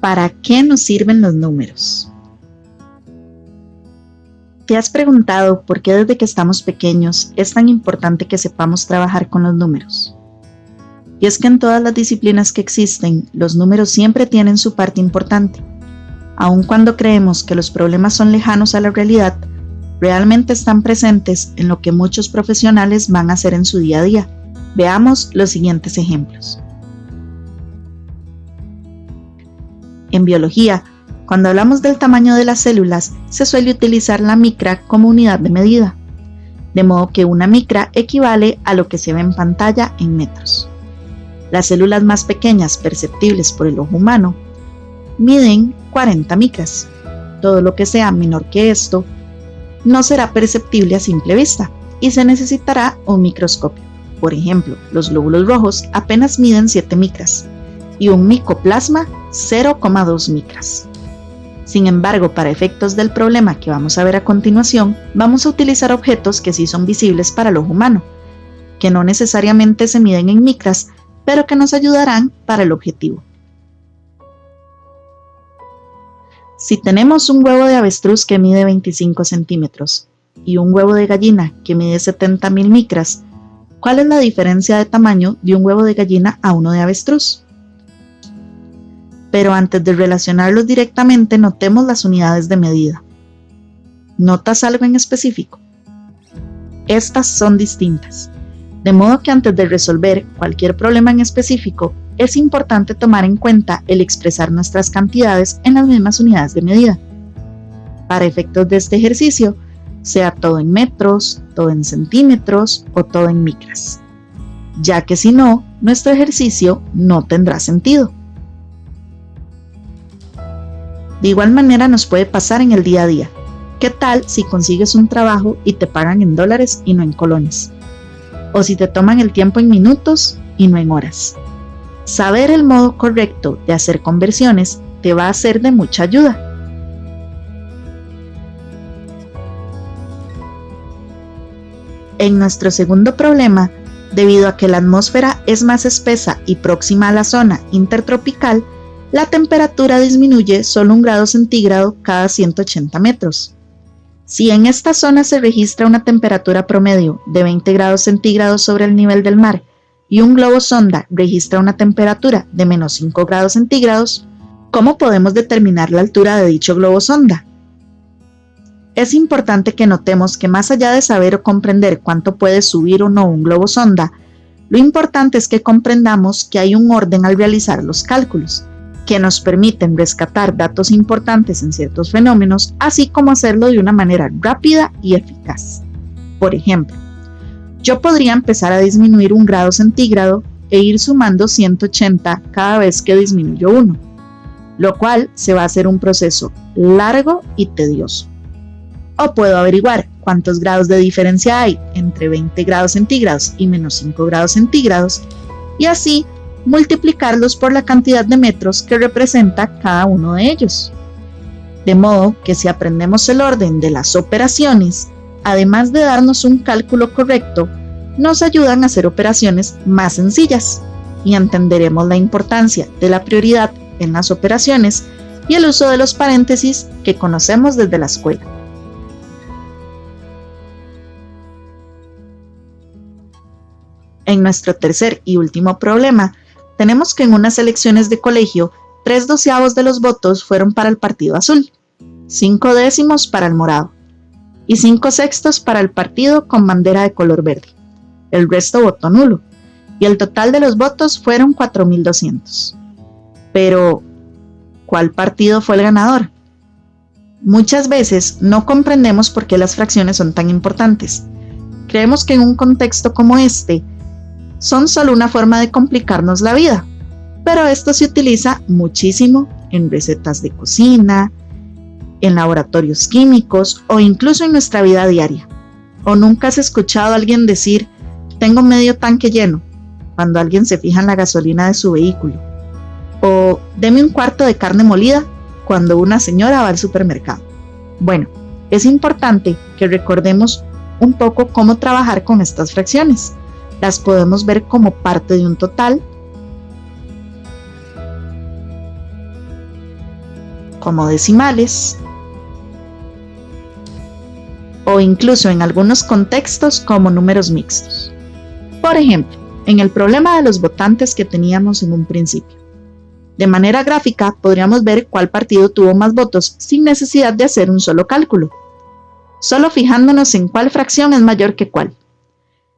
¿Para qué nos sirven los números? ¿Te has preguntado por qué desde que estamos pequeños es tan importante que sepamos trabajar con los números? Y es que en todas las disciplinas que existen, los números siempre tienen su parte importante. Aun cuando creemos que los problemas son lejanos a la realidad, realmente están presentes en lo que muchos profesionales van a hacer en su día a día. Veamos los siguientes ejemplos. En biología, cuando hablamos del tamaño de las células, se suele utilizar la micra como unidad de medida, de modo que una micra equivale a lo que se ve en pantalla en metros. Las células más pequeñas perceptibles por el ojo humano miden 40 micras. Todo lo que sea menor que esto no será perceptible a simple vista y se necesitará un microscopio. Por ejemplo, los glóbulos rojos apenas miden 7 micras y un micoplasma 0,2 micras. Sin embargo, para efectos del problema que vamos a ver a continuación, vamos a utilizar objetos que sí son visibles para el ojo humano, que no necesariamente se miden en micras, pero que nos ayudarán para el objetivo. Si tenemos un huevo de avestruz que mide 25 centímetros y un huevo de gallina que mide 70.000 micras, ¿cuál es la diferencia de tamaño de un huevo de gallina a uno de avestruz? Pero antes de relacionarlos directamente, notemos las unidades de medida. ¿Notas algo en específico? Estas son distintas, de modo que antes de resolver cualquier problema en específico, es importante tomar en cuenta el expresar nuestras cantidades en las mismas unidades de medida. Para efectos de este ejercicio, sea todo en metros, todo en centímetros o todo en micras, ya que si no, nuestro ejercicio no tendrá sentido. De igual manera nos puede pasar en el día a día. ¿Qué tal si consigues un trabajo y te pagan en dólares y no en colones? O si te toman el tiempo en minutos y no en horas. Saber el modo correcto de hacer conversiones te va a ser de mucha ayuda. En nuestro segundo problema, debido a que la atmósfera es más espesa y próxima a la zona intertropical, la temperatura disminuye solo 1 grado centígrado cada 180 metros. Si en esta zona se registra una temperatura promedio de 20 grados centígrados sobre el nivel del mar y un globo sonda registra una temperatura de menos 5 grados centígrados, ¿cómo podemos determinar la altura de dicho globo sonda? Es importante que notemos que más allá de saber o comprender cuánto puede subir o no un globo sonda, lo importante es que comprendamos que hay un orden al realizar los cálculos, que nos permiten rescatar datos importantes en ciertos fenómenos, así como hacerlo de una manera rápida y eficaz. Por ejemplo, yo podría empezar a disminuir 1 grado centígrado e ir sumando 180 cada vez que disminuyo 1, lo cual se va a hacer un proceso largo y tedioso. O puedo averiguar cuántos grados de diferencia hay entre 20 grados centígrados y menos 5 grados centígrados, y así multiplicarlos por la cantidad de metros que representa cada uno de ellos. De modo que si aprendemos el orden de las operaciones, además de darnos un cálculo correcto, nos ayudan a hacer operaciones más sencillas y entenderemos la importancia de la prioridad en las operaciones y el uso de los paréntesis que conocemos desde la escuela. En nuestro tercer y último problema, tenemos que en unas elecciones de colegio, 3/12 de los votos fueron para el partido azul, 5/10 para el morado y 5/6 para el partido con bandera de color verde. El resto votó nulo y el total de los votos fueron 4.200. Pero, ¿cuál partido fue el ganador? Muchas veces no comprendemos por qué las fracciones son tan importantes. Creemos que en un contexto como este, son solo una forma de complicarnos la vida, pero esto se utiliza muchísimo en recetas de cocina, en laboratorios químicos o incluso en nuestra vida diaria. ¿O nunca has escuchado a alguien decir, tengo medio tanque lleno, cuando alguien se fija en la gasolina de su vehículo? O deme un cuarto de carne molida, cuando una señora va al supermercado. Bueno, es importante que recordemos un poco cómo trabajar con estas fracciones. Las podemos ver como parte de un total como decimales, o incluso en algunos contextos como números mixtos. Por ejemplo, en el problema de los votantes que teníamos en un principio. De manera gráfica podríamos ver cuál partido tuvo más votos sin necesidad de hacer un solo cálculo, solo fijándonos en cuál fracción es mayor que cuál.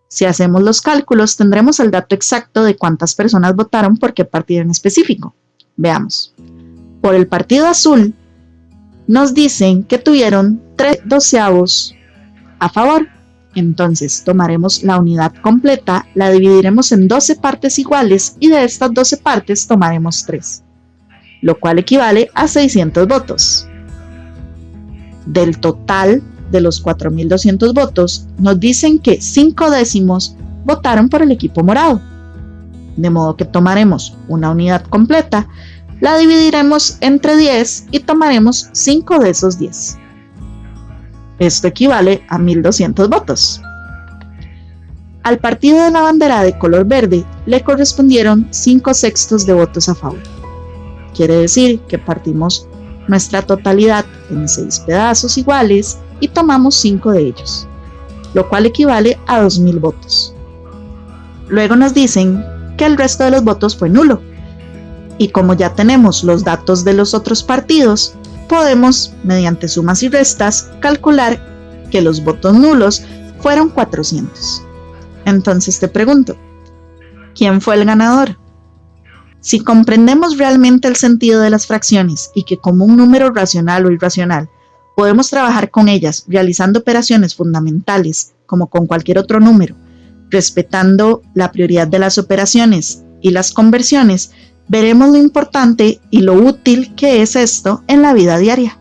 Si hacemos los cálculos tendremos el dato exacto de cuántas personas votaron por qué partido en específico. Veamos. Por el partido azul nos dicen que tuvieron 3/12 a favor. Entonces tomaremos la unidad completa, la dividiremos en 12 partes iguales y de estas 12 partes tomaremos 3, lo cual equivale a 600 votos. Del total de los 4.200 votos, nos dicen que 5 décimos votaron por el equipo morado. De modo que tomaremos una unidad completa, la dividiremos entre 10 y tomaremos 5 de esos 10. Esto equivale a 1.200 votos. Al partido de la bandera de color verde le correspondieron 5/6 de votos a favor. Quiere decir que partimos nuestra totalidad en 6 pedazos iguales y tomamos 5 de ellos, lo cual equivale a 2.000 votos. Luego nos dicen que el resto de los votos fue nulo. Y como ya tenemos los datos de los otros partidos, podemos, mediante sumas y restas, calcular que los votos nulos fueron 400. Entonces te pregunto, ¿quién fue el ganador? Si comprendemos realmente el sentido de las fracciones y que como un número racional o irracional podemos trabajar con ellas realizando operaciones fundamentales como con cualquier otro número, respetando la prioridad de las operaciones y las conversiones, veremos lo importante y lo útil que es esto en la vida diaria.